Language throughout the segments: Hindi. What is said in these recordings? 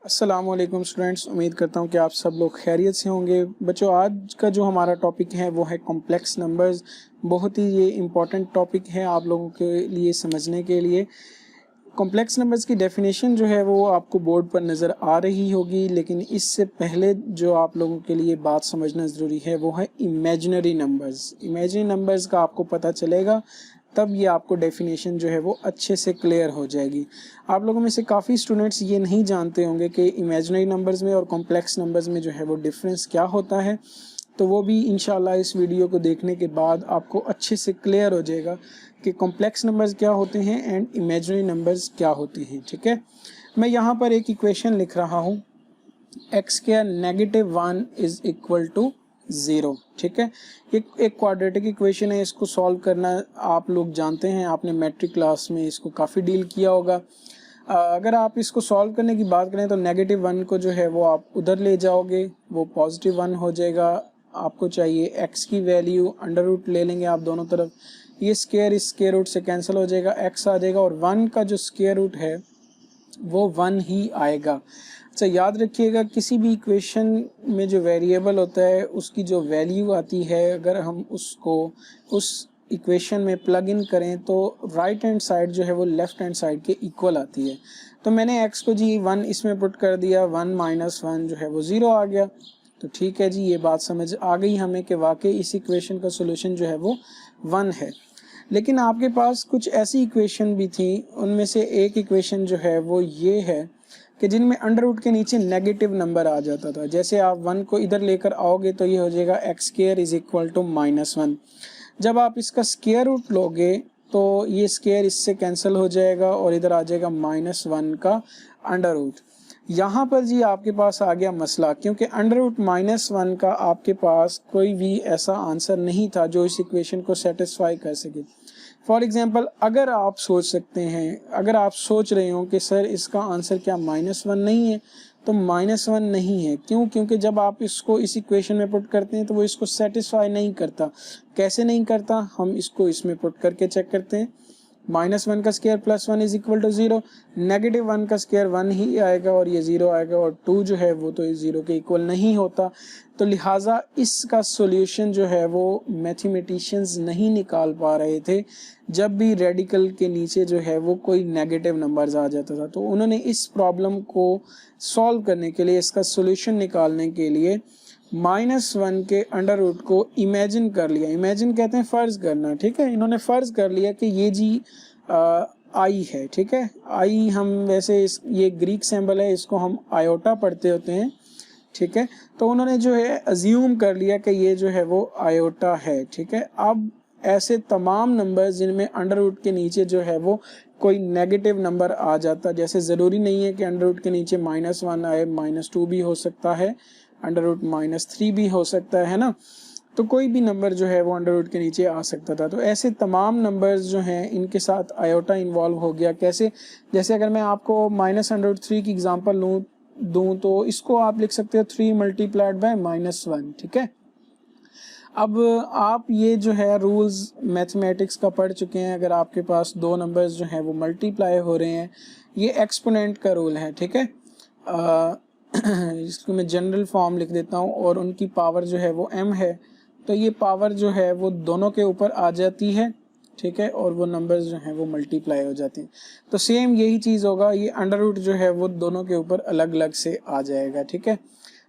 अस्सलाम वालेकुम स्टूडेंट्स, उम्मीद करता हूँ कि आप सब लोग खैरियत से होंगे। बच्चों, आज का जो हमारा टॉपिक है वो है कॉम्प्लेक्स नंबर्स। बहुत ही ये इम्पॉर्टेंट टॉपिक है आप लोगों के लिए समझने के लिए। कॉम्प्लेक्स नंबर्स की डेफिनेशन जो है वो आपको बोर्ड पर नज़र आ रही होगी, लेकिन इससे पहले जो आप लोगों के लिए बात समझना ज़रूरी है वो है इमेजिनरी नंबर्स। इमेजिनरी नंबर्स का आपको पता चलेगा तब ये आपको डेफिनेशन जो है वो अच्छे से क्लियर हो जाएगी। आप लोगों में से काफ़ी स्टूडेंट्स ये नहीं जानते होंगे कि इमेजिनरी नंबर्स में और कॉम्प्लेक्स नंबर्स में जो है वो डिफरेंस क्या होता है, तो वो भी इंशाल्लाह इस वीडियो को देखने के बाद आपको अच्छे से क्लियर हो जाएगा कि कॉम्प्लेक्स नंबर्स क्या होते हैं एंड इमेजिनरी नंबर्स क्या होते हैं। ठीक है, मैं यहाँ पर एक इक्वेशन लिख रहा हूँ, x square -1 is equal to 0। ठीक है, एक क्वाड्रेटिक इक्वेशन है, इसको सॉल्व करना आप लोग जानते हैं, आपने मैट्रिक क्लास में इसको काफ़ी डील किया होगा। अगर आप इसको सॉल्व करने की बात करें तो -1 को जो है वो आप उधर ले जाओगे, वो +1 हो जाएगा। आपको चाहिए x की वैल्यू, अंडर रूट ले लेंगे आप दोनों तरफ, ये स्क्वायर इस स्क्वायर रूट से कैंसिल हो जाएगा, x आ जाएगा और 1 का जो स्क्वायर रूट है वो 1 ही आएगा। अच्छा, याद रखिएगा किसी भी इक्वेशन में जो वेरिएबल होता है उसकी जो वैल्यू आती है, अगर हम उसको उस इक्वेशन में प्लग इन करें तो राइट हैंड साइड जो है वो लेफ्ट हैंड साइड के इक्वल आती है। तो मैंने x को जी 1 इसमें पुट कर दिया, 1 - 1 जो है वो 0 आ गया। तो ठीक है जी, ये बात समझ आ गई हमें कि वाकई इस इक्वेशन का सोल्यूशन जो है वो 1 है। लेकिन आपके पास कुछ ऐसी इक्वेशन भी थी, उनमें से एक इक्वेशन जो है वो ये है कि जिनमें अंडर रूट के नीचे नेगेटिव नंबर आ जाता था। जैसे आप 1 को इधर लेकर आओगे तो ये हो जाएगा x square is equal to -1। जब आप इसका स्क्वायर रूट लोगे तो ये स्क्वायर इससे कैंसिल हो जाएगा और इधर आ जाएगा -1 का अंडर रूट। यहाँ पर जी आपके पास आ गया मसला, क्योंकि अंडर रूट -1 का आपके पास कोई भी ऐसा आंसर नहीं था जो इस इक्वेशन को सेटिस्फाई कर सके। फॉर एग्जाम्पल, अगर आप सोच सकते हैं, अगर आप सोच रहे हो कि सर इसका आंसर क्या -1 नहीं है, तो -1 नहीं है। क्यों? क्योंकि जब आप इसको इस इक्वेशन में पुट करते हैं तो वो इसको सेटिस्फाई नहीं करता। कैसे नहीं करता, हम इसको इसमें पुट करके चेक करते हैं। -1 का स्क्वायर +1 इज इक्वल टू 0, -1 का स्क्वायर 1 ही आएगा और ये 0 आएगा, और 2 जो है वो तो 0 के इक्वल नहीं होता। तो लिहाजा इसका सॉल्यूशन जो है वो मैथमेटिशियंस नहीं निकाल पा रहे थे। जब भी रेडिकल के नीचे जो है वो कोई नेगेटिव नंबर्स आ जाता था, तो उन्होंने इस प्रॉब्लम को सॉल्व करने के लिए, इसका सॉल्यूशन निकालने के लिए -1 के अंडर रूट को इमेजिन कर लिया। इमेजिन कहते हैं फ़र्ज़ करना। ठीक है, इन्होंने फ़र्ज़ कर लिया कि ये जी आई है। ठीक है, आई हम वैसे ये ग्रीक सिंबल है, इसको हम आयोटा पढ़ते होते हैं। ठीक है, तो उन्होंने जो है अज्यूम कर लिया कि ये जो है वो आयोटा है। ठीक है, अब ऐसे तमाम नंबर जिनमें अंडर रूट के नीचे जो है वो कोई नेगेटिव नंबर आ जाता, जैसे ज़रूरी नहीं है कि अंडर रूट के नीचे -1 आए, -2 भी हो सकता है, अंडर रूट -3 भी हो सकता है ना, तो कोई भी नंबर जो है वो अंडर रूट के नीचे आ सकता था। तो ऐसे तमाम नंबर्स जो हैं इनके साथ आयोटा इन्वॉल्व हो गया। कैसे? जैसे अगर मैं आपको -√3 की एग्जांपल दूं तो इसको आप लिख सकते हो 3 × -1। ठीक है, अब आप ये जो है रूल्स मैथमेटिक्स का पढ़ चुके हैं। अगर आपके पास दो नंबर्स जो हैं वो मल्टीप्लाई हो रहे हैं, ये एक्सपोनेंट का रूल है। ठीक है, इसको मैं जनरल फॉर्म लिख देता हूँ, और उनकी पावर जो है वो m है, तो ये पावर जो है वो दोनों के ऊपर आ जाती है। ठीक है, और वो नंबर्स जो हैं वो मल्टीप्लाई हो जाते हैं। तो सेम यही चीज़ होगा, ये अंडर रूट जो है वो दोनों के ऊपर अलग अलग से आ जाएगा। ठीक है,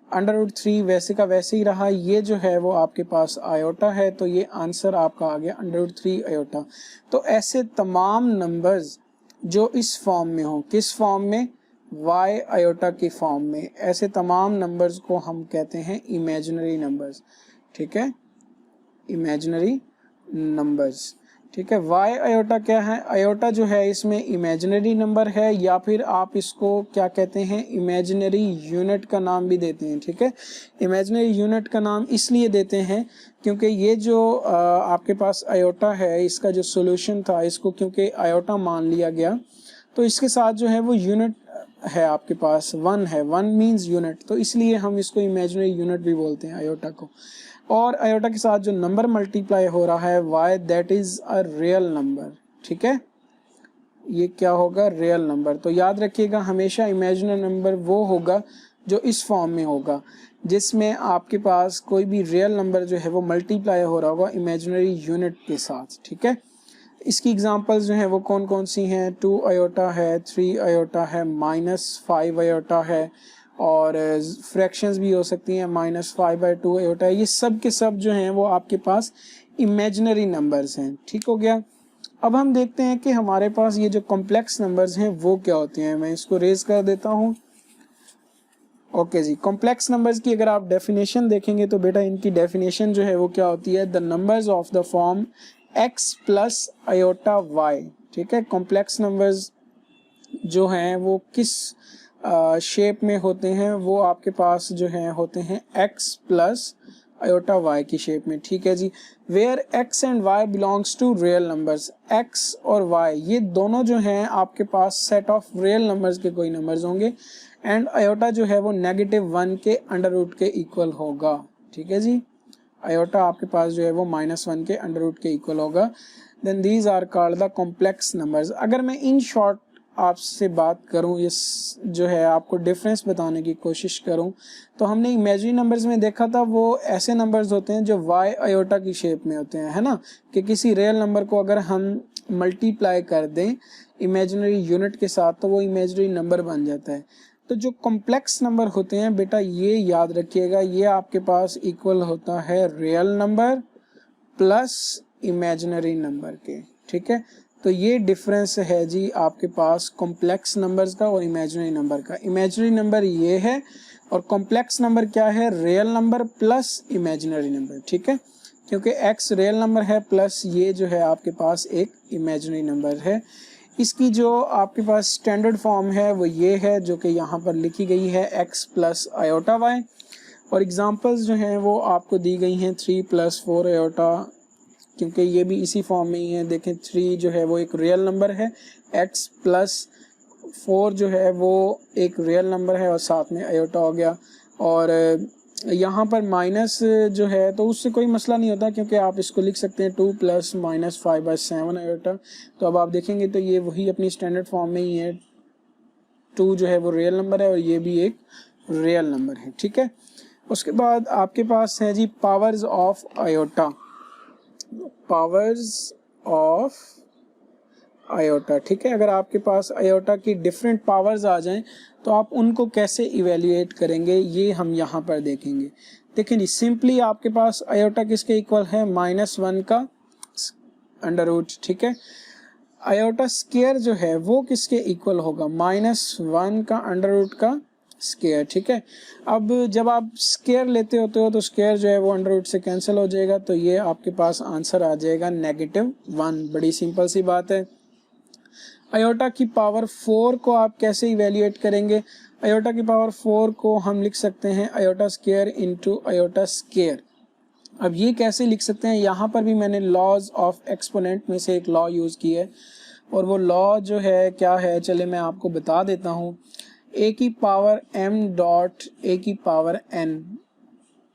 अंडर रूट 3 वैसे का वैसे ही रहा, ये जो है वो आपके पास आयोटा है, तो ये आंसर आपका आ गया अंडर रूट 3 आयोटा। तो ऐसे तमाम नंबर्स जो इस फॉर्म में हो, किस फॉर्म में? y आयोटा की फॉर्म में, ऐसे तमाम नंबर्स को हम कहते हैं इमेजिनरी नंबर्स। ठीक है, इमेजिनरी नंबर्स। ठीक है, y आयोटा क्या है? आयोटा जो है इसमें इमेजिनरी नंबर है, या फिर आप इसको क्या कहते हैं, इमेजिनरी यूनिट का नाम भी देते हैं। ठीक है, इमेजिनरी यूनिट का नाम इसलिए देते हैं क्योंकि ये जो आपके पास आयोटा है, इसका जो सोल्यूशन था, इसको क्योंकि आयोटा मान लिया गया, तो इसके साथ जो है वो यूनिट है आपके पास, 1 है, 1 मीन्स यूनिट, तो इसलिए हम इसको इमेजिनरी यूनिट भी बोलते हैं आयोटा को। और आयोटा के साथ जो नंबर मल्टीप्लाई हो रहा है y, that is a real number. ठीक है, ये क्या होगा, रियल नंबर। तो याद रखिएगा हमेशा इमेजिनरी नंबर वो होगा जो इस फॉर्म में होगा, जिसमें आपके पास कोई भी रियल नंबर जो है वो मल्टीप्लाई हो रहा होगा इमेजिनरी यूनिट के साथ, ठीक है। इसकी एग्जांपल्स जो हैं वो कौन कौन सी हैं, 2 आयोटा है, 3 आयोटा है, -5 आयोटा है, और फ्रैक्शंस भी हो सकती हैं, -5/2 आयोटा है। ये सब के सब जो हैं वो आपके पास इमेजिनरी नंबर्स हैं, ठीक हो गया। अब हम देखते हैं कि हमारे पास ये जो कॉम्प्लेक्स नंबर्स हैं वो क्या होते हैं। मैं इसको रेज कर देता हूँ। ओके जी, कॉम्प्लेक्स नंबर्स की अगर आप डेफिनेशन देखेंगे तो बेटा इनकी डेफिनेशन जो है वो क्या होती है, the numbers of the form x plus iota y, ठीक है। कॉम्प्लेक्स नंबर्स जो हैं वो किस शेप में होते हैं, वो आपके पास जो हैं होते हैं x प्लस आयोटा y की शेप में, ठीक है जी। Where x and y belongs to real numbers, x और y ये दोनों जो हैं आपके पास सेट ऑफ रियल नंबर्स के कोई नंबर्स होंगे, एंड आयोटा जो है वो -1 के अंडर रूट के इक्वल होगा, ठीक है जी। आयोटा आपके पास जो है वो -1 के अंडर रूट के इक्वल होगा। Then these are called the complex numbers. अगर मैं इन शॉर्ट आपसे बात करूं, ये जो है आपको डिफरेंस बताने की कोशिश करूं, तो हमने इमेजिनरी नंबर्स में देखा था वो ऐसे नंबर्स होते हैं जो y आयोटा की शेप में होते हैं, है ना, कि किसी रियल नंबर को अगर हम मल्टीप्लाई कर दें इमेजिनरी यूनिट के साथ तो वो इमेजिनरी नंबर बन जाता है। तो जो कॉम्प्लेक्स नंबर होते हैं बेटा ये याद रखिएगा, ये आपके पास इक्वल होता है real number plus imaginary number के, ठीक है। तो ये डिफरेंस है जी आपके पास कॉम्प्लेक्स नंबर्स का और इमेजिनरी नंबर का। इमेजिनरी नंबर ये है और कॉम्प्लेक्स नंबर क्या है, real number plus imaginary number, ठीक है। क्योंकि x रियल नंबर है प्लस ये जो है आपके पास एक इमेजिनरी नंबर है। इसकी जो आपके पास स्टैंडर्ड फॉर्म है वो ये है जो कि यहाँ पर लिखी गई है, x प्लस आयोटा y, और एग्जांपल्स जो हैं वो आपको दी गई हैं 3 + 4 आयोटा, क्योंकि ये भी इसी फॉर्म में ही है। देखें 3 जो है वो एक रियल नंबर है, x प्लस 4 जो है वो एक रियल नंबर है और साथ में आयोटा हो गया। और यहाँ पर माइनस जो है तो उससे कोई मसला नहीं होता, क्योंकि आप इसको लिख सकते हैं 2 + -5/7 आयोटा। तो अब आप देखेंगे तो ये वही अपनी स्टैंडर्ड फॉर्म में ही है, 2 जो है वो रियल नंबर है और ये भी एक रियल नंबर है, ठीक है। उसके बाद आपके पास है जी powers of iota, powers of iota, ठीक है। अगर आपके पास आयोटा की डिफरेंट पावर्स आ जाएं तो आप उनको कैसे इवेल्युएट करेंगे ये हम यहाँ पर देखेंगे। देखिए जी, सिंपली आपके पास आयोटा किसके इक्वल है, -1 का अंडर रूट, ठीक है। आयोटा स्क्वायर जो है वो किसके इक्वल होगा, -1 का अंडर रूट का स्क्वायर, ठीक है। अब जब आप स्क्वायर लेते होते हो तो स्क्वायर जो है वो अंडर रूट से कैंसिल हो जाएगा, तो ये आपके पास आंसर आ जाएगा -1। बड़ी सिंपल सी बात है। आयोटा की पावर 4 को आप कैसे इवेल्युएट करेंगे, आयोटा की पावर 4 को हम लिख सकते हैं iota square into iota square. अब ये कैसे लिख सकते हैं, यहाँ पर भी मैंने लॉज ऑफ एक्सपोनेंट में से एक लॉ यूज़ की है, और वो लॉ जो है क्या है, चले मैं आपको बता देता हूँ। a की पावर m डॉट a की पावर n,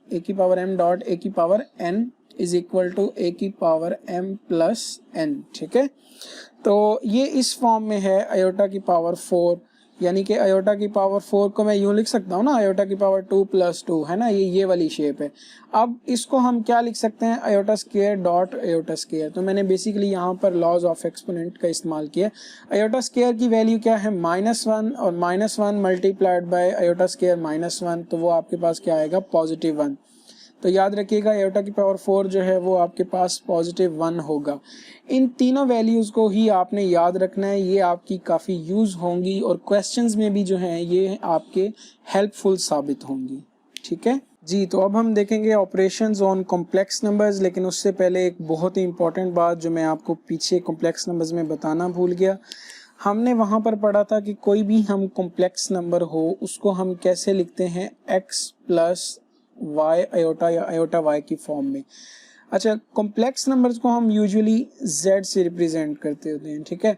a की पावर m डॉट a की power n is equal to a की पावर m प्लस n, ठीक है। तो ये इस फॉर्म में है आयोटा की पावर 4, यानी कि आयोटा की पावर 4 को मैं यूँ लिख सकता हूँ ना, आयोटा की पावर 2 + 2, है ना, ये वाली शेप है। अब इसको हम क्या लिख सकते हैं, iota square dot iota square. तो मैंने बेसिकली यहाँ पर लॉज ऑफ एक्सपोनेंट का इस्तेमाल किया। आयोटा स्क्वायर की वैल्यू क्या है, -1, और -1 मल्टीप्लाइड बाय आयोटा स्क्वायर -1, तो वो आपके पास क्या आएगा, +1। तो याद रखिएगा आयोटा की पावर 4 जो है वो आपके पास +1 होगा। इन तीनों वैल्यूज़ को ही आपने याद रखना है, ये आपकी काफ़ी यूज़ होंगी और क्वेश्चंस में भी जो हैं ये आपके हेल्पफुल साबित होंगी, ठीक है जी। तो अब हम देखेंगे ऑपरेशंस ऑन कॉम्प्लेक्स नंबर्स, लेकिन उससे पहले एक बहुत ही इंपॉर्टेंट बात जो मैं आपको पीछे कॉम्प्लेक्स नंबर्स में बताना भूल गया। हमने वहाँ पर पढ़ा था कि कोई भी हम कॉम्प्लेक्स नंबर हो उसको हम कैसे लिखते हैं, x प्लस y आयोटा या आयोटा y की फॉर्म में। अच्छा, कॉम्प्लेक्स नंबर्स को हम यूजुअली z से रिप्रेजेंट करते होते हैं, ठीक है।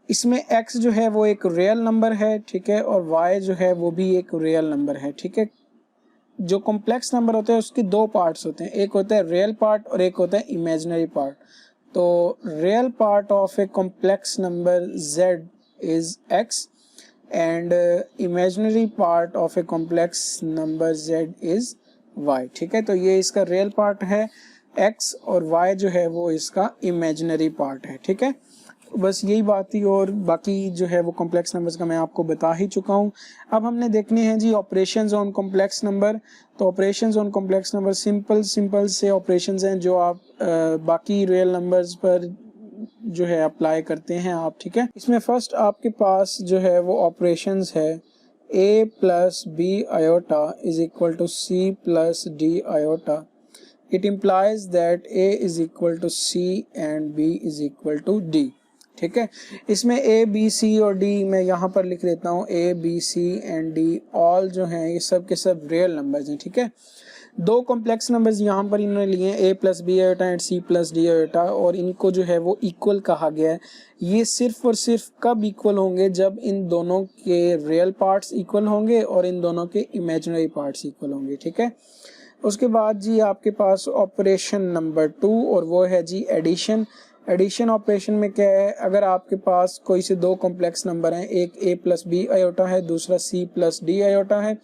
इसमें x जो है वो एक रियल नंबर है, ठीक है, और y जो है वो भी एक रियल नंबर है, ठीक है। जो कॉम्प्लेक्स नंबर होते हैं उसके दो पार्ट्स होते हैं, एक होता है रियल पार्ट और एक होता है इमेजिनरी पार्ट। तो real part of a complex number z is x and imaginary part of a complex number z is y। ठीक है, तो ये इसका रियल पार्ट है x और y जो है वो इसका इमेजिनरी पार्ट है। ठीक है, बस यही बात थी और बाकी जो है वो कॉम्प्लेक्स नंबर्स का मैं आपको बता ही चुका हूँ। अब हमने देखने हैं जी ऑपरेशंस ऑन कॉम्प्लेक्स नंबर। तो operations on complex number simple से ऑपरेशंस हैं जो आप बाकी रियल नंबर्स पर जो है अप्लाई करते हैं आप। ठीक है, इसमें फर्स्ट आपके पास जो है वो ऑपरेशंस है a plus b iota is equal to c plus d iota. It implies that a is equal to c and b is equal to d। ठीक है, इसमें a b c और d मैं यहाँ पर लिख देता हूँ a b c and d all जो हैं ये सब के सब रियल नंबर्स हैं। ठीक है, दो कॉम्प्लेक्स नंबर्स यहाँ पर इन्होंने लिए हैं a plus b iota and c plus d iota और इनको जो है वो इक्वल कहा गया है। ये सिर्फ और सिर्फ कब इक्वल होंगे, जब इन दोनों के रियल पार्ट्स इक्वल होंगे और इन दोनों के इमेजिनरी पार्ट्स इक्वल होंगे। ठीक है, उसके बाद जी आपके पास ऑपरेशन नंबर 2 और वो है जी एडिशन। एडिशन ऑपरेशन में क्या है, अगर आपके पास कोई से दो कॉम्प्लेक्स नंबर हैं, एक a प्लस बी आयोटा है, दूसरा c प्लस डी आयोटा है,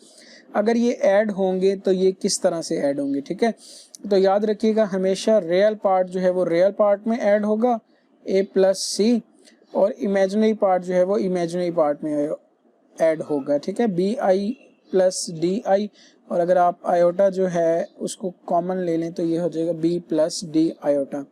अगर ये ऐड होंगे तो ये किस तरह से ऐड होंगे। ठीक है, तो याद रखिएगा हमेशा रियल पार्ट जो है वो रियल पार्ट में ऐड होगा a प्लस सी और इमेजिनरी पार्ट जो है वो इमेजिनरी पार्ट में ऐड होगा। ठीक है, b i plus d i और अगर आप आयोटा जो है उसको कॉमन ले लें तो ये हो जाएगा b plus d iota.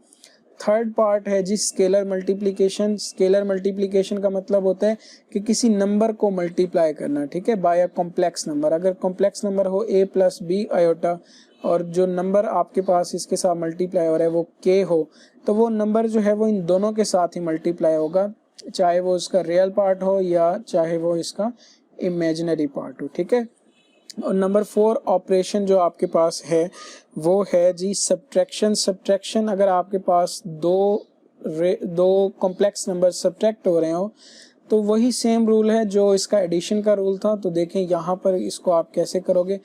Third part है जी स्केलर मल्टीप्लिकेशन। स्केलर मल्टीप्लिकेशन का मतलब होता है कि किसी नंबर को मल्टीप्लाई करना। ठीक है, बाय अ कॉम्प्लेक्स नंबर। अगर कॉम्प्लेक्स नंबर हो a प्लस बी आयोटा और जो नंबर आपके पास इसके साथ मल्टीप्लाई हो रहा है वो k हो, तो वो नंबर जो है वो इन दोनों के साथ ही मल्टीप्लाई होगा, चाहे वो इसका रियल पार्ट हो या चाहे वो इसका इमेजिनरी पार्ट हो। ठीक है, और नंबर 4 ऑपरेशन जो आपके पास है वो है जी सब्ट्रैक्शन। सब्ट्रैक्शन अगर आपके पास दो कॉम्प्लेक्स नंबर सब्ट्रैक्ट हो रहे हो तो वही सेम रूल है जो इसका एडिशन का रूल था। तो देखें यहाँ पर इसको आप कैसे करोगे।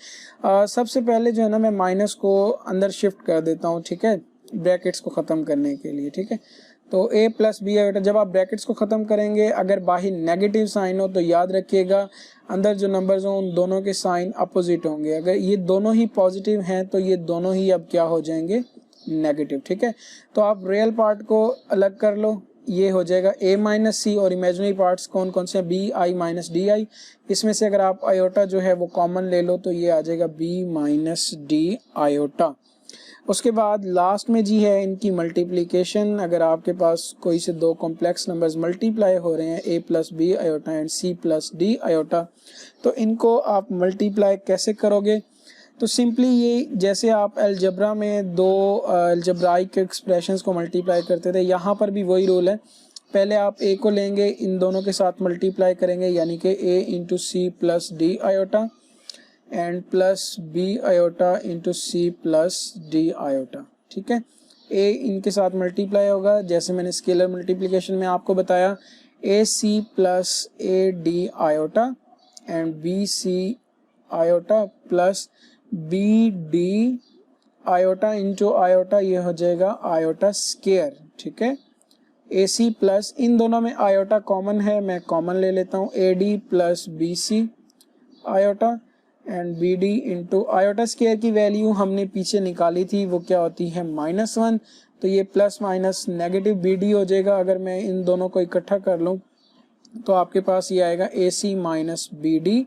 सबसे पहले जो है ना मैं माइनस को अंदर शिफ्ट कर देता हूँ। ठीक है, ब्रैकेट्स को ख़त्म करने के लिए। ठीक है, तो a प्लस बी आयोटा जब आप ब्रैकेट्स को ख़त्म करेंगे अगर बाहर नेगेटिव साइन हो तो याद रखिएगा अंदर जो नंबर्स हों उन दोनों के साइन अपोजिट होंगे। अगर ये दोनों ही पॉजिटिव हैं तो ये दोनों ही अब क्या हो जाएंगे, नेगेटिव। ठीक है, तो आप रियल पार्ट को अलग कर लो, ये हो जाएगा a माइनस सी और इमेजिनरी पार्ट्स कौन कौन से हैं, b i minus d i. इसमें से अगर आप आयोटा जो है वो कॉमन ले लो तो ये आ जाएगा b माइनस डी आयोटा। उसके बाद लास्ट में जी है इनकी मल्टीप्लिकेशन। अगर आपके पास कोई से दो कॉम्प्लेक्स नंबर्स मल्टीप्लाई हो रहे हैं a plus b iota and c plus d iota, तो इनको आप मल्टीप्लाई कैसे करोगे। तो सिंपली ये जैसे आप अलजब्रा में दो अलजब्राइक एक्सप्रेशंस को मल्टीप्लाई करते थे, यहाँ पर भी वही रूल है। पहले आप a को लेंगे, इन दोनों के साथ मल्टीप्लाई करेंगे यानी कि a into c plus d iota and plus b iota into c plus d iota. ठीक है, a इनके साथ मल्टीप्लाई होगा जैसे मैंने स्केलर मल्टीप्लिकेशन में आपको बताया, A C plus A D iota and B C iota plus B D iota into iota, ये हो जाएगा आयोटा स्केयर। ठीक है, ए सी प्लस इन दोनों में आयोटा कॉमन है, मैं कॉमन ले लेता हूँ, a D plus B C iota and b d into iota square की वैल्यू हमने पीछे निकाली थी, वो क्या होती है -1, तो ये plus minus negative b d हो जाएगा। अगर मैं इन दोनों को इकट्ठा कर लूँ तो आपके पास ये आएगा A C minus B D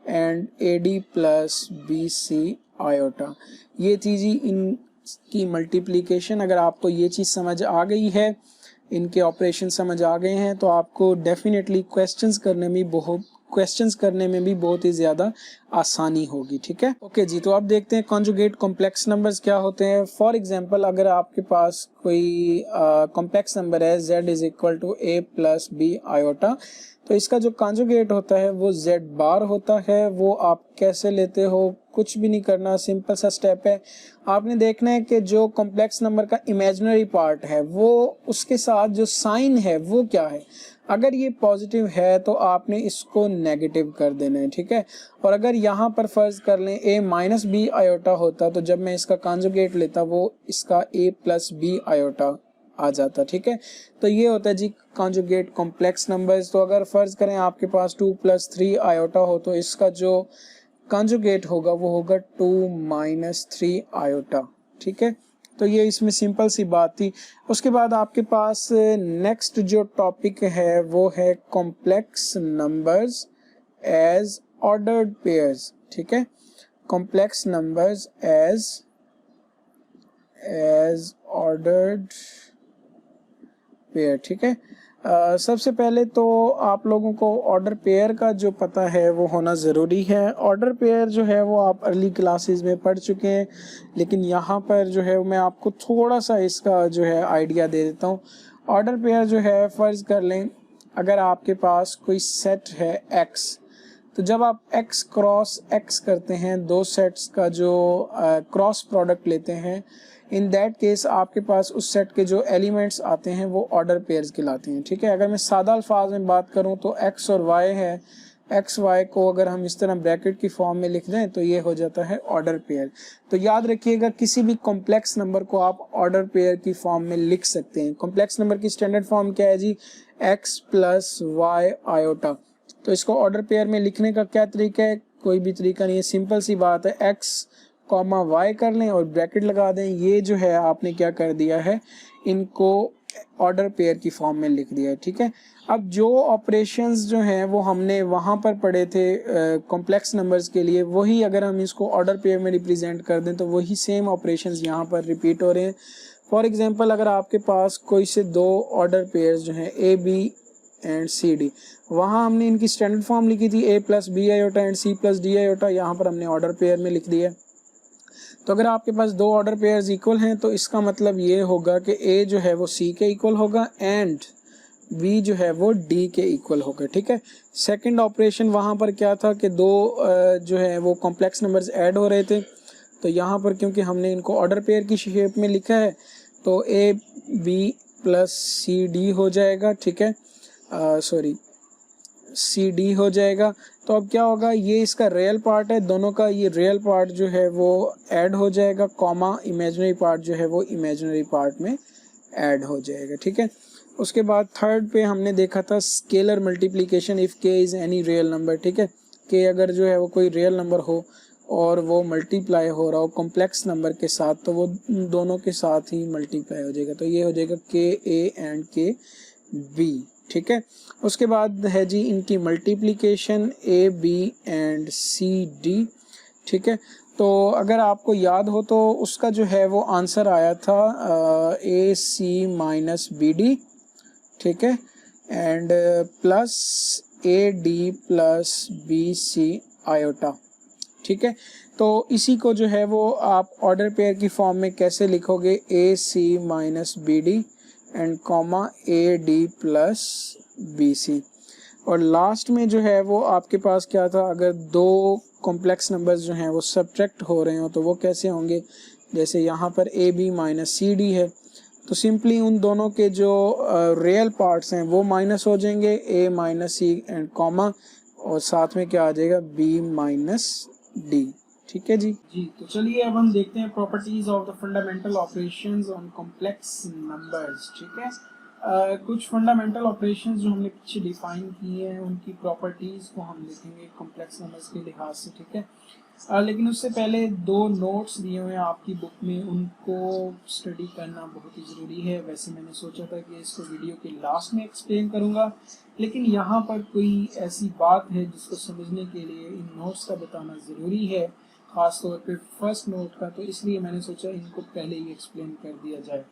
and A D plus B C iota. ये चीज़ ही इनकी मल्टीप्लिकेशन। अगर आपको ये चीज़ समझ आ गई है, इनके ऑपरेशन समझ आ गए हैं, तो आपको डेफिनेटली क्वेश्चंस करने में भी बहुत ही ज़्यादा आसानी होगी। ठीक है, ओके जी, तो अब देखते हैं कॉन्जुगेट कॉम्प्लेक्स नंबर्स क्या होते हैं। फॉर एग्जांपल अगर आपके पास कोई कॉम्प्लेक्स नंबर है z is equal to a plus b iota, तो इसका जो कॉन्जुगेट होता है वो z बार होता है। वो आप कैसे लेते हो, कुछ भी नहीं करना, सिंपल सा स्टेप है। आपने देखना है कि जो कॉम्प्लेक्स नंबर का इमेजिनरी पार्ट है वो उसके साथ जो साइन है वो क्या है। अगर ये पॉजिटिव है तो आपने इसको नेगेटिव कर देना है। ठीक है, और अगर यहाँ पर फर्ज कर लें a माइनस बी आयोटा होता तो जब मैं इसका कॉन्जुगेट लेता वो इसका a प्लस बी आयोटा आ जाता। ठीक है, तो ये होता है जी कॉन्जुगेट कॉम्प्लेक्स नंबर्स। तो अगर फ़र्ज़ करें आपके पास 2 + 3 आयोटा हो तो इसका जो कॉन्जुगेट होगा वो होगा 2 - 3 आयोटा। ठीक है, तो ये इसमें सिंपल सी बात थी। उसके बाद आपके पास नेक्स्ट जो टॉपिक है वो है complex numbers as ordered pairs. ठीक है, complex numbers as ordered pair. ठीक है, सबसे पहले तो आप लोगों को ऑर्डर पेयर का जो पता है वो होना ज़रूरी है। ऑर्डर पेयर जो है वो आप अर्ली क्लासेस में पढ़ चुके हैं, लेकिन यहाँ पर जो है मैं आपको थोड़ा सा इसका जो है आइडिया दे देता हूँ। ऑर्डर पेयर जो है, फ़र्ज़ कर लें अगर आपके पास कोई सेट है x, तो जब आप x क्रॉस x करते हैं, दो सेट्स का जो क्रॉस प्रोडक्ट लेते हैं, इन दैट केस आपके पास उस सेट के जो एलिमेंट्स आते हैं वो ऑर्डर पेयर्स कहलाते हैं। ठीक है, अगर मैं सादा अल्फाज में बात करूं तो x और y है, एक्स वाई को अगर हम इस तरह ब्रैकेट की फॉर्म में लिख दें तो ये हो जाता है ऑर्डर पेयर। तो याद रखिएगा किसी भी कॉम्प्लेक्स नंबर को आप ऑर्डर पेयर की फॉर्म में लिख सकते हैं। कॉम्प्लेक्स नंबर की स्टैंडर्ड फॉर्म क्या है जी, x + y आयोटा। तो इसको ऑर्डर पेयर में लिखने का क्या तरीका है, कोई भी तरीका नहीं है, सिंपल सी बात है, x, y कर लें और ब्रैकेट लगा दें। ये जो है आपने क्या कर दिया है, इनको ऑर्डर पेयर की फॉर्म में लिख दिया है। ठीक है, अब जो ऑपरेशंस जो हैं वो हमने वहाँ पर पढ़े थे कॉम्प्लेक्स नंबर्स के लिए, वही अगर हम इसको ऑर्डर पेयर में रिप्रेजेंट कर दें तो वही सेम ऑपरेशंस यहाँ पर रिपीट हो रहे हैं। फॉर एग्जांपल अगर आपके पास कोई से दो ऑर्डर पेयर्स जो हैं a b and c d, वहाँ हमने इनकी स्टैंडर्ड फॉर्म लिखी थी a + b iota and c + d iota, यहाँ पर हमने ऑर्डर पेयर में लिख दिया। तो अगर आपके पास दो ऑर्डर पेयर्स इक्वल हैं तो इसका मतलब ये होगा कि a जो है वो c के इक्वल होगा एंड b जो है वो d के इक्वल होगा। ठीक है, सेकंड ऑपरेशन वहाँ पर क्या था कि दो जो है वो कॉम्प्लेक्स नंबर्स ऐड हो रहे थे, तो यहाँ पर क्योंकि हमने इनको ऑर्डर पेयर की शेप में लिखा है तो a b + c d हो जाएगा। ठीक है, सॉरी सी डी हो जाएगा। तो अब क्या होगा, ये इसका रियल पार्ट है, दोनों का ये रियल पार्ट जो है वो ऐड हो जाएगा, कॉमा इमेजिनरी पार्ट जो है वो इमेजिनरी पार्ट में ऐड हो जाएगा। ठीक है, उसके बाद थर्ड पे हमने देखा था स्केलर मल्टीप्लिकेशन इफ़ के इज़ एनी रियल नंबर। ठीक है, के अगर जो है वो कोई रियल नंबर हो और वो मल्टीप्लाई हो रहा हो कॉम्प्लेक्स नंबर के साथ, तो वो दोनों के साथ ही मल्टीप्लाई हो जाएगा। तो ये हो जाएगा के ए एंड के बी। ठीक है, उसके बाद है जी इनकी multiplication a b and c d. ठीक है, तो अगर आपको याद हो तो उसका जो है वो आंसर आया था ए सी - बी डी। ठीक है, and plus A d + b C iota. ठीक है, तो इसी को जो है वो आप ऑर्डर पेयर की फॉर्म में कैसे लिखोगे, a c - b D and comma a d + b c. और लास्ट में जो है वो आपके पास क्या था, अगर दो कॉम्प्लेक्स नंबर्स जो हैं वो सब्ट्रैक्ट हो रहे हो तो वो कैसे होंगे, जैसे यहाँ पर ए बी - सी डी है, तो सिंपली उन दोनों के जो रियल पार्ट्स हैं वो माइनस हो जाएंगे, ए - सी एंड कॉमा, और साथ में क्या आ जाएगा, बी - डी। ठीक है जी। तो चलिए अब हम देखते हैं properties of the fundamental operations on complex numbers. ठीक है, कुछ फंडामेंटल ऑपरेशंस जो हमने पीछे डिफाइन किए हैं उनकी प्रॉपर्टीज को हम लिखेंगे कॉम्प्लेक्स नंबर्स के लिहाज से। ठीक है, लेकिन उससे पहले दो नोट्स दिए हुए हैं आपकी बुक में, उनको स्टडी करना बहुत ही ज़रूरी है। वैसे मैंने सोचा था कि इसको वीडियो के लास्ट में एक्सप्लेन करूँगा, लेकिन यहाँ पर कोई ऐसी बात है जिसको समझने के लिए इन नोट्स का बताना ज़रूरी है, ख़ास तौर पे फर्स्ट नोट का, तो इसलिए मैंने सोचा इनको पहले ही एक्सप्लेन कर दिया जाए।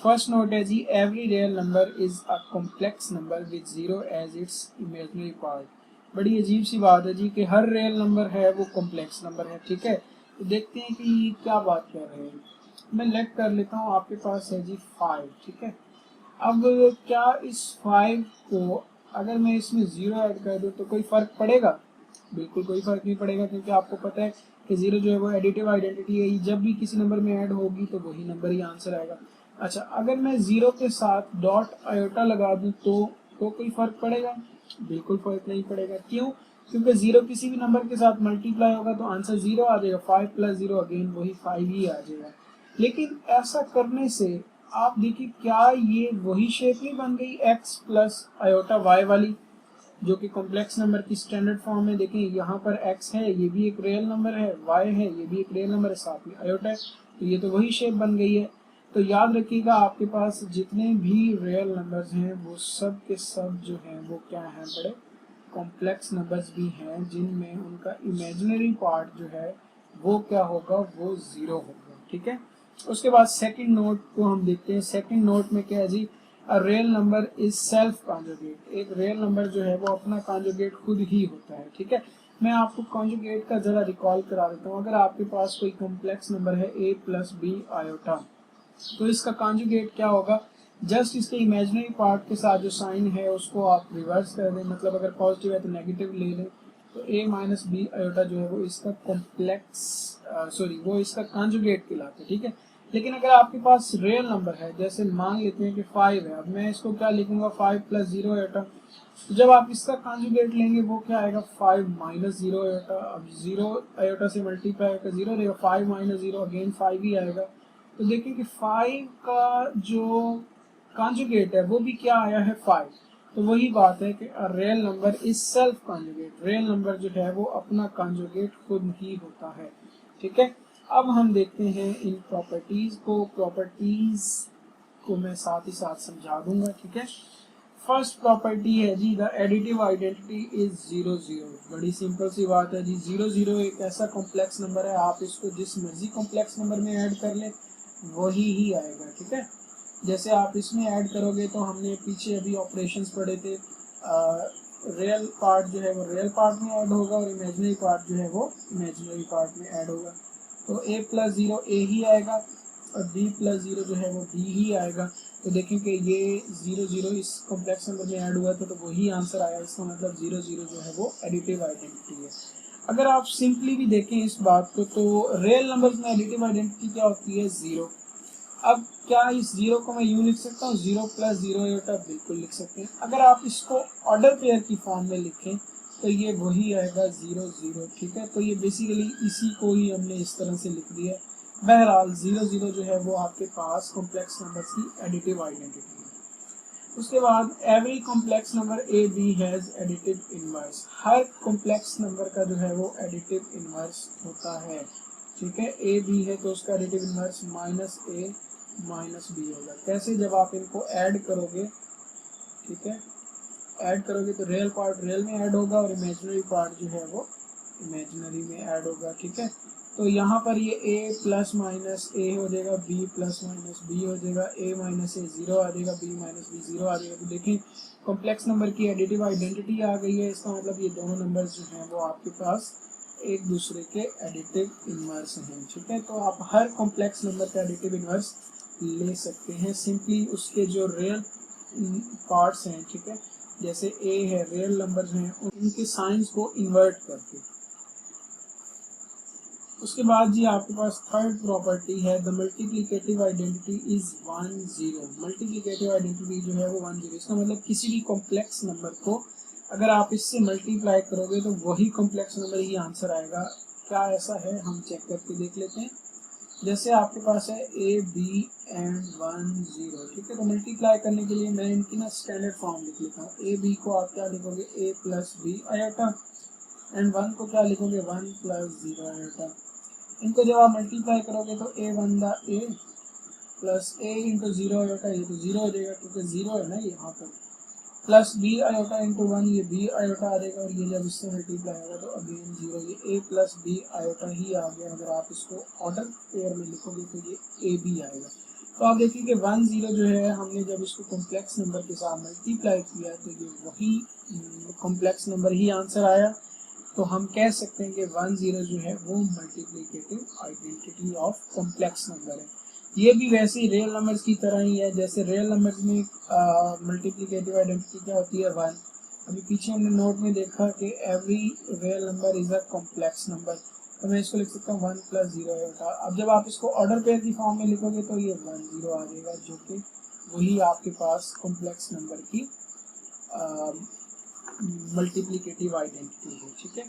फर्स्ट नोट है जी, every real number is a complex number with zero as its imaginary part. बड़ी अजीब सी बात है जी कि हर रियल नंबर है वो कॉम्प्लेक्स नंबर है। ठीक है, तो देखते हैं कि क्या बात कर रहे हैं। मैं लेट कर लेता हूँ, आपके पास है जी 5। ठीक है, अब क्या इस 5 को अगर मैं इसमें 0 ऐड कर दूँ तो कोई फ़र्क पड़ेगा? बिल्कुल कोई फ़र्क नहीं पड़ेगा, क्योंकि आपको पता है कि 0 जो है वो एडिटिव आइडेंटिटी है, जब भी किसी नंबर में ऐड होगी तो वही नंबर ही आंसर आएगा। अच्छा, अगर मैं 0 के साथ डॉट आयोटा लगा दूँ तो कोई फ़र्क पड़ेगा? बिल्कुल फ़र्क नहीं पड़ेगा। क्यों? क्योंकि 0 किसी भी नंबर के साथ मल्टीप्लाई होगा तो आंसर 0 आ जाएगा, 5 + 0 अगेन वही 5 ही आ जाएगा। लेकिन ऐसा करने से आप देखिए क्या ये वही शेप नहीं बन गई x प्लस आयोटा y वाली, जो कि कॉम्प्लेक्स नंबर की स्टैंडर्ड फॉर्म है। देखें यहाँ पर x है, ये भी एक रियल नंबर है, y है, ये भी एक रियल नंबर है, साथ में आयोटा है, तो ये तो वही शेप बन गई है। तो याद रखिएगा आपके पास जितने भी रियल नंबर्स हैं वो सब के सब जो हैं वो क्या हैं, बड़े कॉम्प्लेक्स नंबर्स भी हैं, जिनमें उनका इमेजिनरी पार्ट जो है वो क्या होगा, वो जीरो होगा। ठीक है, उसके बाद सेकंड नोट को हम देखते हैं। सेकंड नोट में क्या है जी, a real number is self conjugate. एक रियल नंबर जो है वो अपना कॉन्जुगेट खुद ही होता है। ठीक है, मैं आपको कॉन्जुगेट का जरा रिकॉल करा देता हूँ। अगर आपके पास कोई कॉम्प्लेक्स नंबर है a प्लस बी आयोटा, तो इसका कॉन्जुगेट क्या होगा, जस्ट इसके इमेजिनरी पार्ट के साथ जो साइन है उसको आप रिवर्स कर दें, मतलब अगर पॉजिटिव है तो नेगेटिव ले लें, तो a माइनस बी आयोटा जो है वो इसका कॉम्प्लेक्स वो इसका कॉन्जुगेट कहलाता है। ठीक है, लेकिन अगर आपके पास रियल नंबर है, जैसे मान लेते हैं कि 5 है, अब मैं इसको क्या लिखूंगा, 5 प्लस जीरो आयोटा, तो जब आप इसका कॉन्जुगेट लेंगे वो क्या आएगा, 5 माइनस जीरो आयोटा। अब जीरो आयोटा से मल्टीप्लाई होकर जीरो रहेगा, 5 माइनस जीरो अगेन 5 ही आएगा। तो देखिए कि 5 का जो कॉन्जुगेट है वो भी क्या आया है, 5। तो वही बात है कि real number is self conjugate. Real number जो है वो अपना कॉन्जुगेट खुद ही होता है। ठीक है, अब हम देखते हैं इन प्रॉपर्टीज को। प्रॉपर्टीज को मैं साथ ही साथ समझा दूंगा। ठीक है, फर्स्ट प्रॉपर्टी है जी, द एडिटिव आइडेंटिटी इज 0 0। बड़ी सिंपल सी बात है जी, 0 0 एक ऐसा कॉम्प्लेक्स नंबर है, आप इसको जिस मर्जी कॉम्प्लेक्स नंबर में ऐड कर ले वही ही आएगा। ठीक है, जैसे आप इसमें ऐड करोगे तो हमने पीछे अभी ऑपरेशंस पढ़े थे, रियल पार्ट जो है वो रियल पार्ट में ऐड होगा और इमेजिनरी पार्ट जो है वो इमेजिनरी पार्ट में ऐड होगा। तो a प्लस जीरो ए ही आएगा और b प्लस जीरो जो है वो b ही आएगा। तो देखें कि ये 0 0 इस कॉम्प्लेक्स नंबर में ऐड हुआ था तो वही आंसर आया। इसका मतलब 0 0 जो है वो एडिटिव आइडेंटिटी है। अगर आप सिंपली भी देखें इस बात को, तो रियल नंबर्स में एडिटिव आइडेंटिटी क्या होती है, 0। अब क्या इस 0 को मैं यूं लिख सकता हूँ, 0 प्लस जीरो आयोटा, बिल्कुल लिख सकते हैं। अगर आप इसको ऑर्डर पेयर की फॉर्म में लिखें तो ये वही आएगा 0 0। ठीक है, तो ये बेसिकली इसी को ही हमने इस तरह से लिख दिया। बहरहाल 0 0 जो है वो आपके पास कॉम्प्लेक्स नंबर्स की एडिटिव आइडेंटिटी है। उसके बाद every complex number a b has additive inverse. हर कॉम्प्लेक्स नंबर का जो है वो एडिटिव इनवर्स होता है। ठीक है, ए बी है तो उसका एडिटिव इनवर्स माइनस ए माइनस बी होगा। कैसे, जब आप इनको ऐड करोगे, ठीक है, ऐड करोगे तो रियल पार्ट रियल में ऐड होगा और इमेजिनरी पार्ट जो है वो इमेजिनरी में ऐड होगा। ठीक है, तो यहाँ पर ये a प्लस माइनस ए हो जाएगा, b प्लस माइनस b हो जाएगा, a माइनस ए 0 आ जाएगा, b माइनस बी 0 आ जाएगा। तो देखिए कॉम्प्लेक्स नंबर की एडिटिव आइडेंटिटी आ गई है। इसका मतलब ये दोनों नंबर्स जो हैं वो आपके पास एक दूसरे के एडिटिव इनवर्स हैं। ठीक है, तो आप हर कॉम्प्लेक्स नंबर का एडिटिव इनवर्स ले सकते हैं, सिंपली उसके जो रियल पार्ट्स हैं, ठीक है, जैसे a है, रियल नंबर्स हैं, उनके साइंस को इन्वर्ट करके। उसके बाद जी आपके पास थर्ड प्रॉपर्टी है, the multiplicative identity is 1 0। Multiplicative identity जो है वो 1 0। इसका मतलब किसी भी कॉम्प्लेक्स नंबर को अगर आप इससे मल्टीप्लाई करोगे तो वही कॉम्प्लेक्स नंबर ही आंसर आएगा। क्या ऐसा है, हम चेक करके देख लेते हैं। जैसे आपके पास है a b एंड 1 0। ठीक है, तो मल्टीप्लाई करने के लिए मैं इनकी ना स्टैंडर्ड फॉर्म लिख लेता हूँ। a b को आप क्या लिखोगे, a plus b iota, and 1 को क्या लिखोगे, 1 प्लस 0 आयोटा। इनको जब आप मल्टीप्लाई करोगे तो a वन दा a plus a into 0 iota, ये तो 0 हो जाएगा क्योंकि 0 है ना यहाँ पर, प्लस b आयोटा इंटू 1, ये b आयोटा आ जाएगा, और ये जब इससे मल्टीप्लाई होगा तो अगेन 0, ये a प्लस b आयोटा ही आ गया। अगर आप इसको ऑर्डर पेयर में लिखोगे तो ये a b आएगा। तो आप देखिए कि 1 0 जो है हमने जब इसको कॉम्प्लेक्स नंबर के साथ मल्टीप्लाई किया तो ये वही कॉम्प्लेक्स नंबर ही आंसर आया। तो हम कह सकते हैं कि 1 0 जो है वो multiplicative identity of complex number है। ये भी वैसे ही रियल नंबर्स की तरह ही है। जैसे रियल नंबर्स में मल्टीप्लिकेटिव आइडेंटिटी क्या होती है, 1। अभी पीछे हमने नोट में देखा कि every real number is a complex number, तो मैं इसको लिख सकता हूँ 1 प्लस 0 है। अब जब आप इसको ऑर्डर पेयर की फॉर्म में लिखोगे तो ये 1 0 आ जाएगा, जो कि वही आपके पास कॉम्प्लेक्स नंबर की मल्टीप्लिकेटिव आइडेंटिटी है। ठीक है,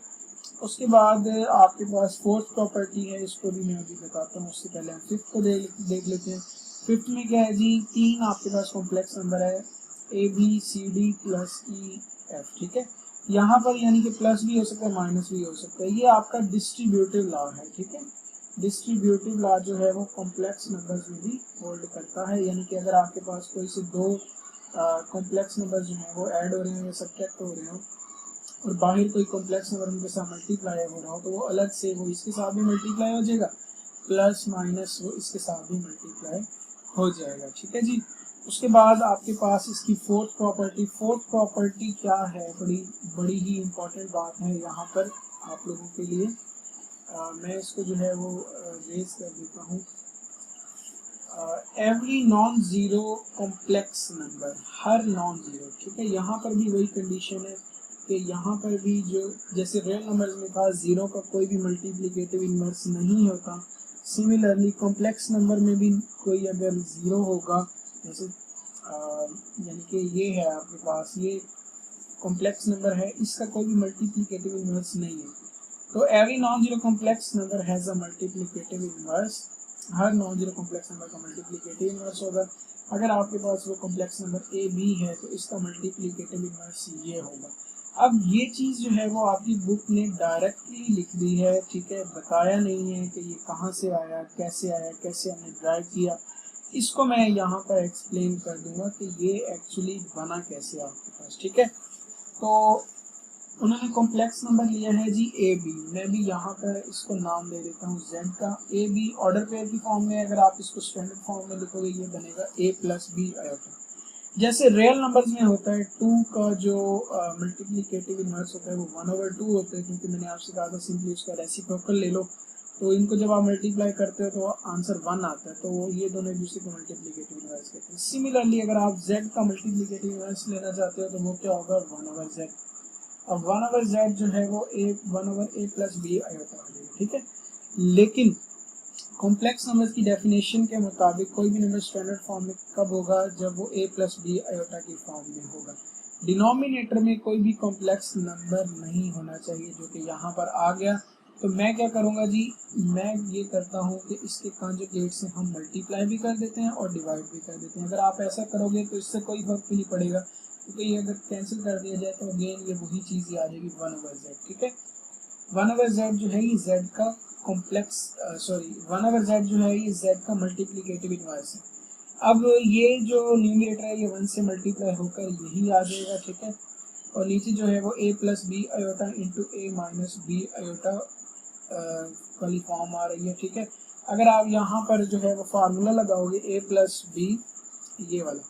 उसके बाद आपके पास फोर्थ प्रॉपर्टी है, इसको भी मैं अभी बताता हूँ। उससे पहले हम फिफ्थ को देख लेते हैं। फिफ्थ में क्या है जी, 3 आपके पास कॉम्प्लेक्स नंबर है, a b c d plus e f, ठीक है। यहाँ पर यानी कि प्लस भी हो सकता है माइनस भी हो सकता है, ये आपका डिस्ट्रीब्यूटिव लॉ है, ठीक है। डिस्ट्रीब्यूटिव लॉ जो है वो कॉम्प्लेक्स नंबर्स में भी होल्ड करता है, यानी कि अगर आपके पास कोई से दो कॉम्प्लेक्स नंबर जो हैं वो ऐड हो रहे हैं या सब्ट्रैक्ट हो रहे हो और बाहर कोई कॉम्प्लेक्स नंबर उनके साथ मल्टीप्लाई हो रहा हो, तो वो अलग से वो इसके साथ भी मल्टीप्लाई हो जाएगा, प्लस माइनस वो इसके साथ भी मल्टीप्लाई हो जाएगा, ठीक है जी। उसके बाद आपके पास इसकी फोर्थ प्रॉपर्टी क्या है, बड़ी बड़ी ही इम्पोर्टेंट बात है यहाँ पर आप लोगों के लिए। मैं इसको जो है वो रेज कर देता हूँ। Every non zero complex number, हर नॉन जीरो, ठीक है। यहाँ पर भी वही कंडीशन है कि यहाँ पर भी जो जैसे रियल नंबर्स में था जीरो का कोई भी मल्टीप्लिकेटिव इनवर्स नहीं होता, सिमिलरली कॉम्प्लेक्स नंबर में भी कोई अगर जीरो होगा, जैसे यानी कि ये है आपके पास, ये कॉम्प्लेक्स नंबर है, इसका कोई भी मल्टीप्लिकेटिव इनवर्स नहीं है, तो every non zero complex number has a multiplicative inverse, her non zero complex number का मल्टीप्लिकेटिव इनवर्स होगा। अगर आपके पास वो कॉम्प्लेक्स नंबर ए बी है तो इसका मल्टीप्लिकेटिव इनवर्स ये होगा। अब ये चीज़ जो है वो आपकी बुक ने डायरेक्टली लिख दी है, ठीक है, बताया नहीं है कि ये कहाँ से आया, कैसे हमने ड्राइव किया, इसको मैं यहाँ पर एक्सप्लेन कर दूंगा कि ये एक्चुअली बना कैसे आपके पास, ठीक है। तो उन्होंने कॉम्प्लेक्स नंबर लिया है जी ए बी, मैं भी यहाँ पर इसको नाम दे देता हूँ जेड का, ए बी ऑर्डर पेयर की फॉर्म में, अगर आप इसको स्टैंडर्ड फॉर्म में लिखोगे ये बनेगा ए प्लस बी आयोटा। जैसे रियल नंबर्स में होता है टू का जो मल्टीप्लिकेटिव इनवर्स होता है वो 1/2 होता है, क्योंकि मैंने आपसे कहा था सिंपली उसका रेसिप्रोकल ले लो, तो इनको जब आप मल्टीप्लाई करते हो तो आंसर 1 आता है, तो ये दोनों एक दूसरे को मल्टीप्लिकेटिव इनवर्स कहते हैं। सिमिलरली अगर आप जेड का मल्टीप्लिकेटिव इनवर्स लेना चाहते हो तो वो क्या होगा, 1/z। अब 1/z जो है वो ए 1/a प्लस बी आयोटा हो जाएगा, ठीक है। लेकिन कॉम्प्लेक्स नंबर की डेफिनेशन के मुताबिक कोई भी नंबर स्टैंडर्ड फॉर्म में कब होगा, जब वो ए प्लस बी आयोटा की फॉर्म में होगा। डिनोमिनेटर में कोई भी कॉम्प्लेक्स नंबर नहीं होना चाहिए, जो कि यहाँ पर आ गया। तो मैं क्या करूँगा जी, मैं ये करता हूँ कि इसके कॉन्जुगेट से हम मल्टीप्लाई भी कर देते हैं और डिवाइड भी कर देते हैं। अगर आप ऐसा करोगे तो इससे कोई फर्क भी नहीं पड़ेगा, क्योंकि ये अगर कैंसिल कर दिया जाए तो अगेन ये वही चीज़ आ जाएगी 1/z, ठीक है। 1/z जो है ये z का कॉम्प्लेक्स सॉरी 1/z जो है ये z का मल्टीप्लिकेटिव इनवर्स है। अब ये जो न्यूमरेटर है ये 1 से मल्टीप्लाई होकर यही आ जाएगा, ठीक है। और नीचे जो है वो a plus b iota into a minus B iota वाली फॉर्म आ रही है, ठीक है। अगर आप यहाँ पर जो है वो फार्मूला लगाओगे a प्लस बी, ये वाला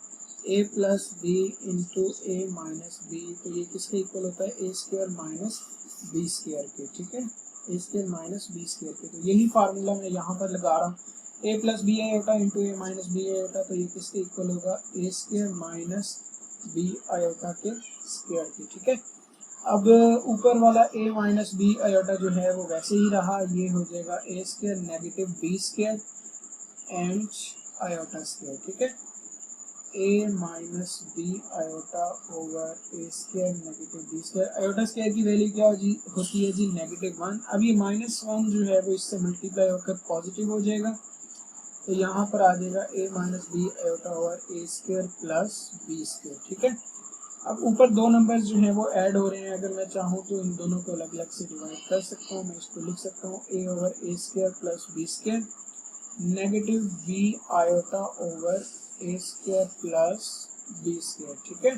a plus b into a minus b, तो ये किसके इक्वल होता है, a square minus b square के, ठीक है, a square minus b square के। तो यही फार्मूला मैं यहाँ पर लगा रहा हूँ, ए plus b iota into a minus B iota, तो ये किसके इक्वल होगा, ए स्क्वायर माइनस बी आयोटा के स्क्वायर के, ठीक है। अब ऊपर वाला a माइनस बी आयोटा जो है वो वैसे ही रहा, ये हो जाएगा A square negative B square and iota square, ठीक है। a minus B iota over A square negative B square, iota square की वैल्यू क्या होती है जी, -1। अब ये -1 जो है वो इससे मल्टीप्लाई होकर पॉजिटिव हो जाएगा, तो यहाँ पर आ जाएगा a minus B iota over A square plus b square, ठीक है। अब ऊपर दो नंबर्स जो हैं वो ऐड हो रहे हैं, अगर मैं चाहूँ तो इन दोनों को अलग अलग से डिवाइड कर सकता हूँ। मैं इसको लिख सकता हूँ a over A square plus b square negative b iota over A square plus b square, ठीक है।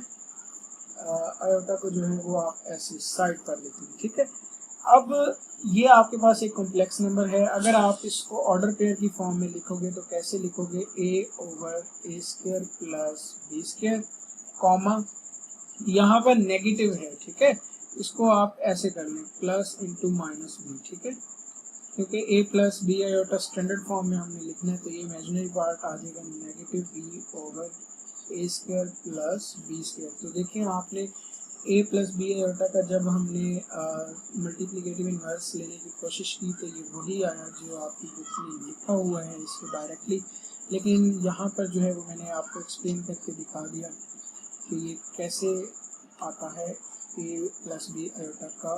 आयोटा को जो है वो आप ऐसे साइड पर लिखेंगे, ठीक है। अब ये आपके पास एक कॉम्प्लेक्स नंबर है, अगर आप इसको ऑर्डर पेयर की फॉर्म में लिखोगे तो कैसे लिखोगे, a over A square plus b square comma यहाँ पर नेगेटिव है, ठीक है, इसको आप ऐसे कर लें प्लस इंटू माइनस बी, ठीक है, क्योंकि a plus b iota standard form में हमने लिखना है, तो ये इमेजिनरी पार्ट आ जाएगा नेगेटिव बी ओवर ए स्क्वायर प्लस बी स्क्वायर। तो देखिए आपने a प्लस बी आयोटा का जब हमने मल्टीप्लिकेटिव इनवर्स लेने की कोशिश की तो ये वही आया जो आपकी बुक में लिखा हुआ है इसको डायरेक्टली, लेकिन यहाँ पर जो है वो मैंने आपको एक्सप्लेन करके दिखा दिया कि ये कैसे आता है a प्लस बी आयोटा का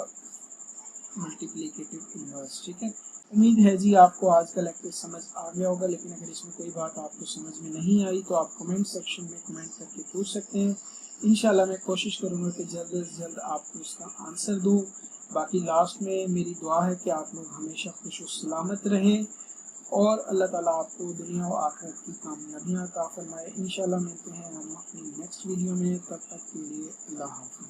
मल्टीप्लिकेटिव इन्वर्स। ठीक है, उम्मीद है जी आपको आज का लेक्चर समझ आ गया होगा, लेकिन अगर इसमें कोई बात आपको समझ में नहीं आई तो आप कमेंट सेक्शन में कमेंट करके पूछ सकते हैं। इंशाल्लाह मैं कोशिश करूँगा कि जल्द से जल्द आपको इसका आंसर दूँ। बाकी लास्ट में मेरी दुआ है कि आप लोग हमेशा खुश और सलामत रहें और अल्लाह ताला आपको दुनिया और आखिरत की कामयाबियाँ अता फरमाए। इंशाल्लाह मिलते हैं हम अपनी नेक्स्ट वीडियो में, तब तक के लिए अल्लाह हाफ़िज़।